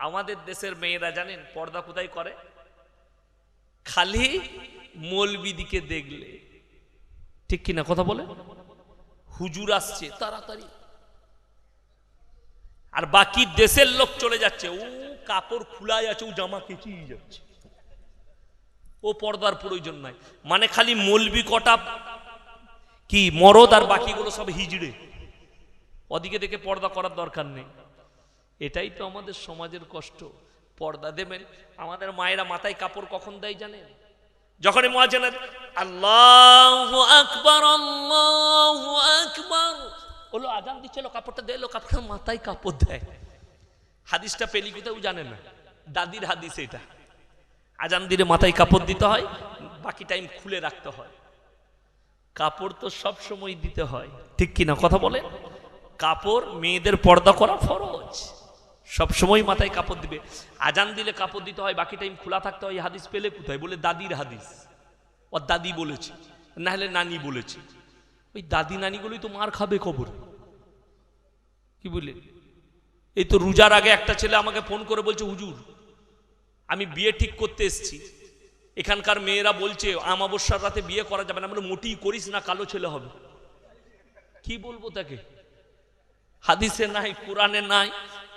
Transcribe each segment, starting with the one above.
আমাদের দেশের মেয়েরা জানেন পর্দা কোথায় করে? খালি মৌলবিদিকে দেখলে, ঠিক কিনা কথা বলে, হুজুর আসছে তাড়াতাড়ি, আর বাকি দেশের লোক চলে যাচ্ছে, ও কাপড় খুলাই আছে, ও জামা কেচেই যাচ্ছে, ও পর্দার প্রয়োজন নাই। মানে খালি মৌলবি কটা কি মরদ, আর বাকিগুলো সব হিজড়ে, ওদিকে দেখে পর্দা করার দরকার নেই। এটাই তো আমাদের সমাজের কষ্ট। পর্দা দেবেন। আমাদের মায়েরা মাথায় কাপড় কখন দেয় জানেন? যখনই মুয়াজ্জিন আল্লাহু আকবার আল্লাহু আকবার বলো, আজান দিচ্ছিল, কাপড়টা দিল, কাপড়টা মাথায় কাপড় দেয়। হাদিসটা পেলি কোথাও জানে না, দাদির হাদিস এটা। আজান দিলে মাথায় কাপড় দিতে হয়, বাকি টাইম খুলে রাখতে হয়। কাপড় তো সব সময় দিতে হয়, ঠিক কিনা কথা বলে? কাপড় মেয়েদের পর্দা করা ফরজ, সব সময় মাথায় কাপড় দিবে। আজান দিলে কাপড় দিতে হয়, বাকি টাইম খোলা থাকতে হয়। হাদিস পেলে কোথায়? বলে দাদির হাদিস, ওর দাদি বলেছে, না হলে নানি বলেছে। ওই দাদি নানিগুলোই তো মার খাবে কবর, কি বলে? এই তো রোজার আগে একটা ছেলে আমাকে ফোন করে বলছে, হুজুর আমি বিয়ে ঠিক করতে এসেছি, এখানকার মেয়েরা বলছে আমাবস্যার রাতে বিয়ে করা যাবে না। মানে মোটেই করিস না, কালো ছেলে হবে। কি বলবো তাকে? হাদিসে নাই, কোরআনে নাই।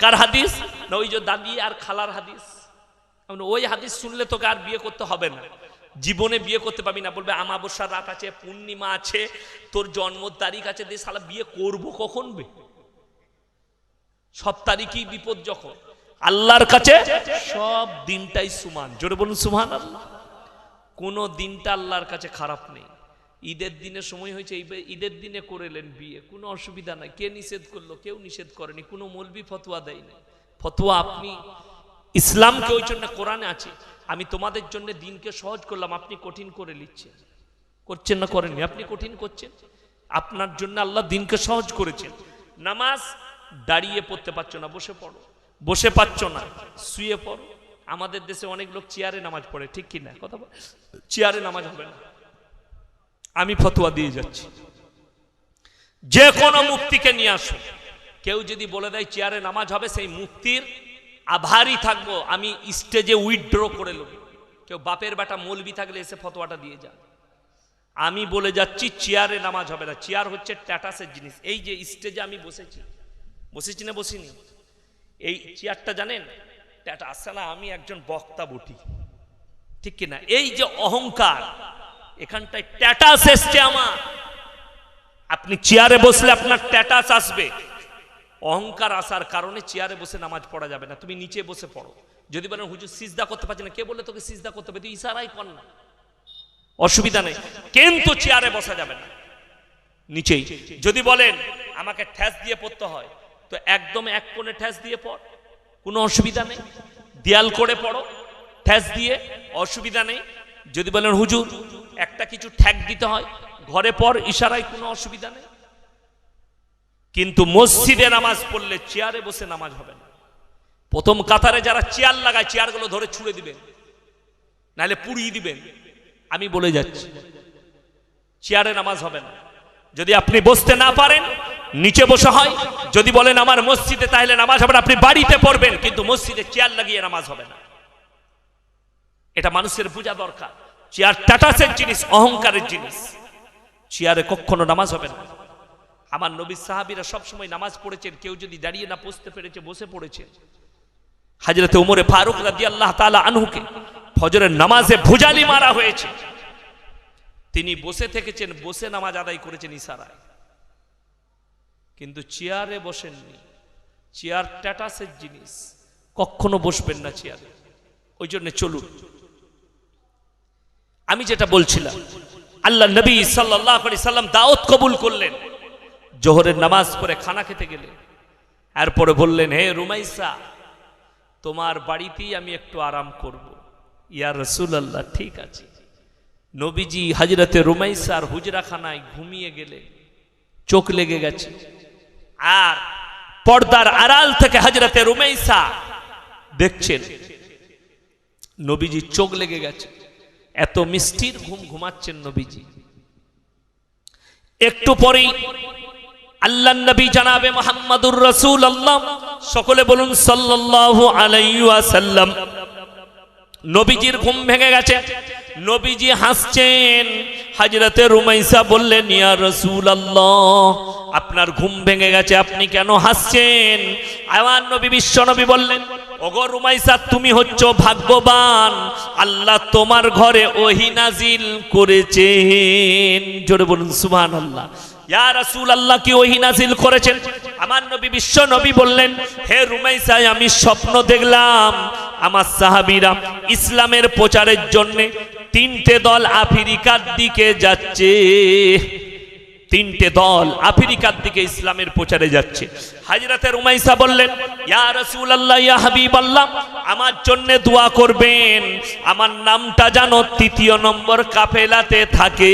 কার হাদিস? না ওই যে দাদি আর খালার হাদিস। ওই হাদিস শুনলে তোকে আর বিয়ে করতে হবে না, জীবনে বিয়ে করতে পাবি না। বলবে আমাবস্যার রাত আছে, পূর্ণিমা আছে, তোর জন্ম তারিখ আছে, দিয়ে শালা বিয়ে করবো কখন বে? সব তারিখই বিপদ। যখন আল্লাহর কাছে সব দিনটাই সুমান, জোরে বলুন সুবহানাল্লাহ। কোনো দিনটা আল্লাহর কাছে খারাপ নেই। ঈদের দিনের সময় হয়েছে, ঈদের দিনে করেলেন বিয়ে, কোনো অসুবিধা নাই। কে নিষেধ করলো? কেউ নিষেধ করেনি, কোনো মৌলবি ফতোয়া দেয়নি। ফতোয়া আপনি, ইসলামকে ওই জন্য কোরআনে আছে, আমি তোমাদের জন্য দিনকে সহজ করলাম, আপনি কঠিন করে নিচ্ছেন। করছেন না করেননি? আপনি কঠিন করছেন। আপনার জন্য আল্লাহ দিনকে সহজ করেছেন। নামাজ দাঁড়িয়ে পড়তে পারছো না, বসে পড়ো। বসে পাচ্ছ না, শুয়ে পড়ো। আমাদের দেশে অনেক লোক চেয়ারে নামাজ পড়ে, ঠিক কি না কথা বল? চেয়ারে নামাজ হবে না, আমি ফতোয়া দিয়ে যাচ্ছি, যে কোনো মুফতিকে নিয়ে আসো। কেউ যদি বলে দেয় চেয়ারে নামাজ হবে, সেই মুফতির আভারী থাকবো, আমি স্টেজে উইথড্র করে নেব। কেউ বাপের বেটা মৌলবি থাকলে এসে ফতোয়াটা দিয়ে যান। আমি বলে যাচ্ছি চেয়ারে নামাজ হবে না। চেয়ার হচ্ছে ট্যাটাসের জিনিস। এই যে স্টেজে আমি বসেছি না বসিনি, এই চেয়ারটা জানেন ট্যাটাস না, আমি একজন বক্তা বটি, ঠিক কিনা? এই যে অহংকার, এখানটায় ট্যাটাস এসছে আমার। আপনি চেয়ারে বসলে আপনার ট্যাটাস আসবে। অহংকার আসার কারণে চেয়ারে বসে নামাজ পড়া যাবে না, তুমি নিচে বসে পড়ো। যদি বলেন হুজুর সিজদা করতে পারছি না, কে বলে তোকে সিজদা করতে হবে? তুই ইশারাই কর না, অসুবিধা নেই, কিন্তু চেয়ারে বসা যাবে না, নিচেই। যদি বলেন আমাকে ঠ্যাস দিয়ে পড়তে হয়, তো একদম এক কোণে ঠ্যাস দিয়ে পড়, কোনো অসুবিধা নেই। দেয়াল করে পড়ো ঠ্যাস দিয়ে, অসুবিধা নেই। যদি বলেন হুজুর একটা কিছু ঠ্যাক দিতে হয়, ঘরে পড় ইশারায়, কোনো অসুবিধা নেই। কিন্তু মসজিদে নামাজ পড়লে চেয়ারে বসে নামাজ হবে না। প্রথম কাতারে যারা চেয়ার লাগায়, চেয়ারগুলো ধরে ছুঁড়ে দিবেন, নাহলে পুড়িয়ে দিবেন। আমি বলে যাচ্ছি, চেয়ারে নামাজ হবে না। যদি আপনি বসতে না পারেন, নিচে বসা হয়। যদি বলেন আমার মসজিদে, তাহলে নামাজ হবে না, আপনি বাড়িতে পড়বেন, কিন্তু মসজিদে চেয়ার লাগিয়ে নামাজ হবে না। এটা মানুষের বোঝা দরকার। চেয়ার টাটাসের জিনিস, অহংকারের জিনিস। চেয়ারে কখনো নামাজ হবে না। আমার নবী সাহাবীরা সবসময় নামাজ পড়েছেন, কেউ যদি দাঁড়িয়ে না পড়তে পেরেছে, বসে পড়েছে। হযরতে ওমর ফারুক রাদিয়াল্লাহু তাআলা আনহুকে ফজরের নামাজে ভুজালি মারা হয়েছে, তিনি বসে থেকেছেন, বসে নামাজ আদায় করেছেন ইশারায়, কিন্তু চেয়ারে বসেননি। চেয়ার ট্যাটাসের জিনিস, কখনো বসবেন না চেয়ারে। ওই জন্য চলুন, আমি যেটা বলছিলাম, আল্লাহ নবী সাল্লাল্লাহু আলাইহি সাল্লাম দাওয়াত কবুল করলেন। জোহরের নামাজ পড়ে খানা খেতে গেলেন, এরপরে বললেন, হে রুমাইসা, তোমার বাড়িতেই আমি একটু আরাম করব। ইয়া রাসূলুল্লাহ, ঠিক আছে। নবীজি হযরতে রুমাইসার হুজরাখানায় ঘুমিয়ে গেলেন, চোখ লেগে গেছে। আর পর্দার আড়াল থেকে হযরতে রুমাইসা দেখছেন নবীজি চোখ লেগে গেছে, এত মিষ্টির ঘুম ঘুমাচ্ছেন নবীজি। একটু পরেই আল্লাহর নবী জনাবে মুহাম্মদুর রাসূলুল্লাহ, সকলে বলুন সাল্লাল্লাহু আলাইহি ওয়াসাল্লাম। নবীজির ঘুম ভেঙে গেছে, নবীজি হাসছেন। হযরতে রুমাইসা বললেন, ইয়া রাসূলুল্লাহ, আপনার ঘুম ভেঙে গেছে, আপনি কেন হাসছেন? আমার নবী বিশ্ব নবী বললেন, ওগো রুমাইসা, তুমি হচ্ছ ভাগ্যবান, আল্লাহ তোমার ঘরে ওহী নাজিল করেছেন। জোরে বলুন সুবহানাল্লাহ। ইয়া রাসূলুল্লাহ, কি ওহী নাজিল করেছেন? আমার নবী বিশ্ব নবী বললেন, হে রুমাইসা, আমি স্বপ্ন দেখলাম আমার সাহাবীরা ইসলামের প্রচারের জন্য তিনটে দল আফ্রিকার দিকে যাচ্ছে। তিনটে দল আফ্রিকার দিকে ইসলামের প্রচারে যাচ্ছে। হযরতে রুমাইসা বললেন, ইয়া রাসূলুল্লাহ, ইয়া হাবিবাল্লাহ, আমার জন্য দোয়া করবেন, আমার নামটা যেন তৃতীয় নম্বর কাফেলাতে থাকে।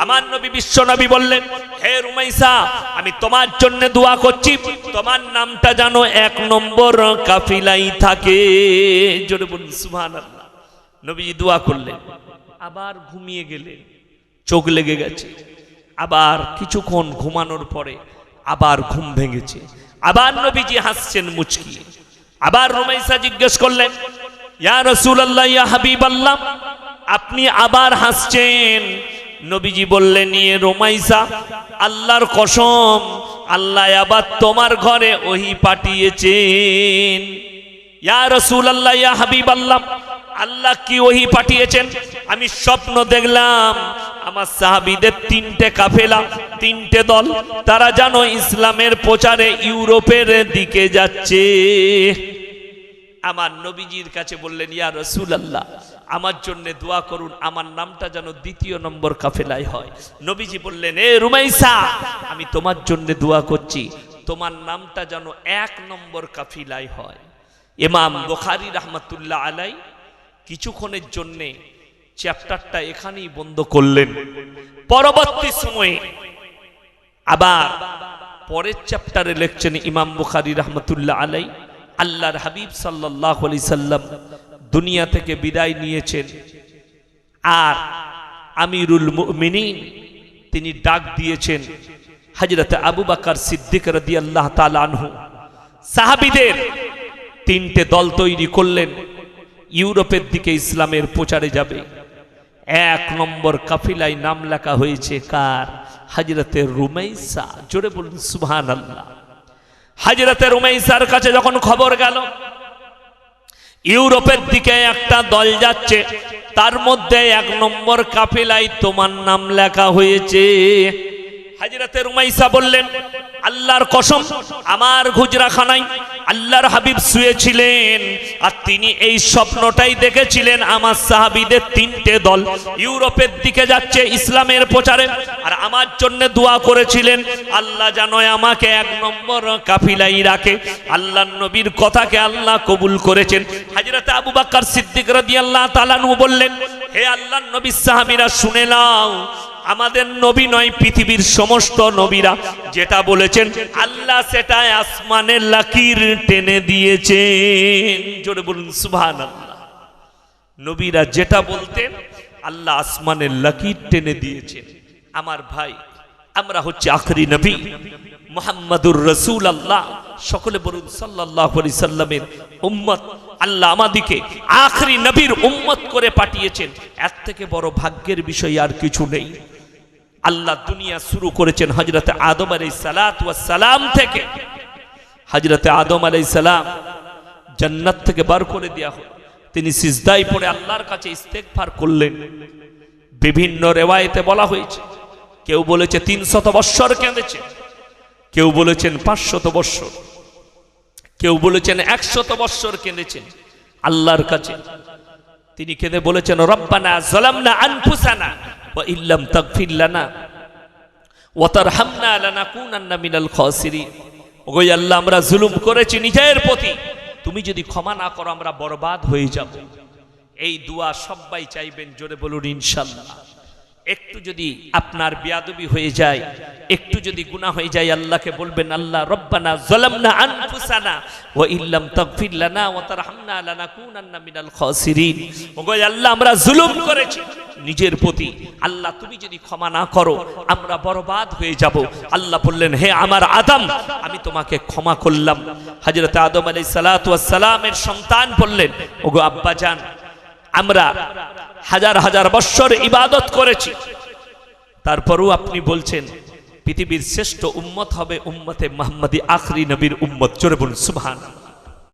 আমার নবী বিশ্ব নবী বললেন, হে রুমাইসা, আমি তোমার জন্য দোয়া করছি, তোমার নামটা যেন এক নম্বর কাফিলাই থাকে। জোরে বলুন সুবহানাল্লাহ। নবীজি দোয়া করলেন, আবার ঘুমিয়ে গেলেন, চোখ লেগে গেছে। আবার কিছুক্ষণ ঘুমানোর পরে আবার ঘুম ভেঙেছে, আবার নবীজি হাসছেন মুচকি। আবার রুমাইসা জিজ্ঞেস করলেন, ইয়া রাসূলুল্লাহ, ইয়া হাবিবাল্লাহ, আপনি আবার হাসছেন? নবীজি বললেন, ইয়ে রুমাইসা, আল্লাহর কসম, আল্লাহ আবার তোমার ঘরে ওহী পাঠিয়েছেন। ইয়া রাসূলুল্লাহ, ইয়া হাবিবাল্লাহ, আল্লাহ কি ওহী পাঠিয়েছেন? আমি স্বপ্ন দেখলাম আমার সাহাবীদের তিনটে কাফেলা, তিনটে দল, তারা যেন ইসলামের প্রচারে ইউরোপের দিকে যাচ্ছে। আমার নবীজির কাছে বললেন, ইয়া রাসূলুল্লাহ, আমার জন্য দোয়া করুন, আমার নামটা যেন দ্বিতীয় নম্বর কাফেলায় হয়। নবীজি বললেন, এ রুমাইসা, আমি তোমার জন্য দোয়া করছি, তোমার নামটা যেন এক নম্বর কাফিলায় হয়। ইমাম বুখারী রাহমাতুল্লাহ আলাই কিছুক্ষণের জন্যে চ্যাপ্টারটা এখানেই বন্ধ করলেন। পরবর্তী সময়ে আবার পরের চ্যাপ্টারে লিখছেন ইমাম বুখারী রাহমাতুল্লাহ আলাই, আল্লাহর হাবিব সাল্লাল্লাহু আলাইহি সাল্লাম দুনিয়া থেকে বিদায় নিয়েছেন, আর আমিরুল মুমিনিন তিনি ডাক দিয়েছেন হযরত আবু বকর সিদ্দিক রাদিয়াল্লাহু তাআলা আনহু। সাহাবীদের তিনটে দল তৈরি করলেন, ইউরোপের দিকে ইসলামের প্রচারে যাবে। এক নম্বর কাফিলায় নাম লেখা হয়েছে কার? হযরতে রুমাইসা। জোরে বলুন সুবহানাল্লাহ। হযরতে রুমাইসার কাছে যখন খবর গেল ইউরোপের দিকে একটা দল যাচ্ছে, তার মধ্যে এক নম্বর কাফিলায় তোমার নাম লেখা হয়েছে। হযরতে রুমাইসা বললেন, আল্লাহর কসম, আমার হুজরাখানায় আল্লাহর হাবিব শুয়েছিলেন, আর তিনি এই স্বপ্নটাই দেখেছিলেন আমার সাহাবীদের তিনটে দল ইউরোপের দিকে যাচ্ছে ইসলামের প্রচারে, আর আমার জন্য দোয়া করেছিলেন আল্লাহ যেন আমাকে এক নম্বর কাফিলাই রাখে। আল্লাহর নবীর কথাকে আল্লাহ কবুল করেছেন। হযরত আবু বকর সিদ্দিক রাদিয়াল্লাহু তাআলা আনহু বললেন, হে আল্লাহর নবীর সাহাবীরা, শুনে নাও, আমাদের নবী নয়, পৃথিবীর সমস্ত নবীরা যেটা বলেছেন আল্লাহ সেটা আসমানের লাকির টেনে দিয়েছেন। জোরে বলুন সুবহানাল্লাহ। নবীরা যেটা বলতেন আল্লাহ আসমানের লাকির টেনে দিয়েছেন। আমার ভাই, আমরা হচ্ছে আখরি নবী মুহাম্মাদুর রাসূলুল্লাহ, সকলে বলুন সাল্লাল্লাহু আলাইহি সাল্লামের উম্মত। আল্লাহ আমাদেরকে আখরি নবীর উম্মত করে পাঠিয়েছেন, এর থেকে বড় ভাগ্যের বিষয় আর কিছু নেই। আল্লাহ দুনিয়া শুরু করেছেন হযরতে আদম আলাইহিস সালাতু ওয়াস সালাম থেকে। হযরতে আদম আলাইহিস সালাম জান্নাত থেকে বার করে দেয়া হলো, তিনি সিজদায় পড়ে আল্লাহর কাছে ইস্তেগফার করলেন। বিভিন্ন রিওয়ায়েতে বলা হয়েছে, কেউ বলেছে 300 বৎসর কেঁদেছে, কেউ বলেছেন 500 বৎসর, কেউ বলেছেন 100 বৎসর কেঁদেছেন আল্লাহর কাছে। তিনি কেঁদে বলেছেন, রব্বানা যালামনা আনফুসানা ওয়া ইল্লাম তাগফির লানা ওয়া তারহামনা লানাকুনান্না মিনাল খাসিরিন। ওগো আল্লাহ, আমরা জুলুম করেছি নিজের প্রতি, তুমি যদি ক্ষমা না করো আমরা বরবাদ হয়ে যাব। এই দোয়া সবাই চাইবেন, জোরে বলুন ইনশাআল্লাহ। একটু যদি আপনার বেয়াদবি হয়ে যায়, একটু যদি গুনাহ হয়ে যায়, আল্লাহকে বলবেন, আল্লাহ রব্বানা যালামনা আনফুসানা ওয়া ইল্লাম তাগফির লানা ওয়া তারহামনা লানাকুনান্না মিনাল খাসিরিন। ওগো আল্লাহ, আমরা জুলুম করেছি, নিজের প্রতি, আল্লাহ তুমি যদি ক্ষমা না করো আমরা বরবাদ হয়ে যাব। আল্লাহ বললেন, হে আমার আদম, আমি তোমাকে ক্ষমা করলাম। হযরত আদম আলাইহিস সালাতু ওয়াস সালামের সন্তান বললেন, ওগো আব্বাজান, আমরা হাজার হাজার বছর ইবাদত করেছি, তারপরও আপনি বলছেন পৃথিবীর শ্রেষ্ঠ উম্মত হবে উম্মতে মুহাম্মাদি, আখরি নবীর উম্মত। জোরে বলুন সুবহানাল্লাহ।